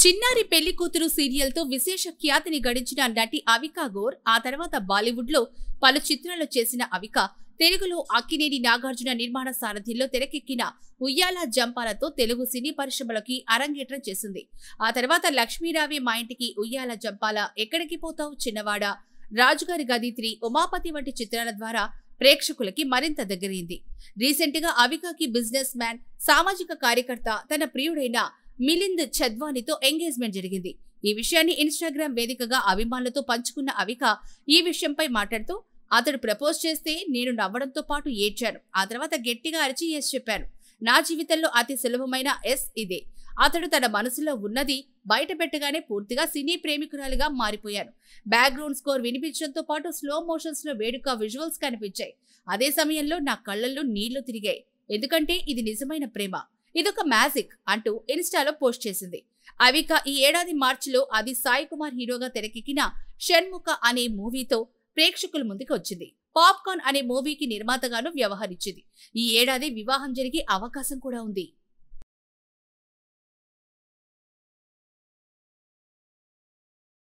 చిన్నారి పెళ్లి కూతురు సీరియల్ తో విశేష ఖ్యాతిని గడించిన నటి అవికా గోర్ ఆ తర్వాత బాలీవుడ్ లో పలు చిత్రాలు చేసిన అవిక తెలుగులో అక్కినేని నాగార్జున నిర్మాణ సారథ్యంలో తెరకెక్కిన ఉయ్యాల జంపాలతో తెలుగు సినీ పరిశ్రమలకి అరంగేట్రం చేసింది. ఆ తర్వాత లక్ష్మీరావే మా ఇంటికి, ఉయ్యాల జంపాల, ఎక్కడికి పోతావు చిన్నవాడ, రాజుగారి గది 3, ఉమాపతి వంటి చిత్రాల ద్వారా ప్రేక్షకులకి మరింత దగ్గరైంది. రీసెంట్ గా అవికాకి బిజినెస్ మ్యాన్, సామాజిక కార్యకర్త, తన ప్రియుడైన మిలింద్ చద్వానితో ఎంగేజ్మెంట్ జరిగింది. ఈ విషయాన్ని ఇన్స్టాగ్రామ్ వేదికగా అభిమానులతో పంచుకున్న అవిక ఈ విషయంపై మాట్లాడుతూ, అతడు ప్రపోజ్ చేస్తే నేను నవ్వడంతో పాటు ఏడ్చాను. ఆ తర్వాత గట్టిగా అరిచి ఎస్ చెప్పాను. నా జీవితంలో అతి సులభమైన ఎస్ ఇదే. అతడు తన మనసులో ఉన్నది బయట పెట్టగానే పూర్తిగా సినీ ప్రేమికురాలిగా మారిపోయాను. బ్యాక్గ్రౌండ్ స్కోర్ వినిపించడంతో పాటు స్లో మోషన్స్ లో వేడుక విజువల్స్ కనిపించాయి. అదే సమయంలో నా కళ్ళల్లో నీళ్లు తిరిగాయి. ఎందుకంటే ఇది నిజమైన ప్రేమ, ఇదొక మ్యాజిక్ అంటూ ఇన్స్టాలో పోస్ట్ చేసింది. అవిక ఈ ఏడాది మార్చిలో అది సాయి కుమార్ హీరోగా తెరకెక్కిన షణ్ముఖ అనే మూవీతో ప్రేక్షకుల ముందుకు వచ్చింది. పాప్కార్న్ అనే మూవీకి నిర్మాతగాను వ్యవహరించింది. ఈ ఏడాది వివాహం జరిగే అవకాశం కూడా ఉంది.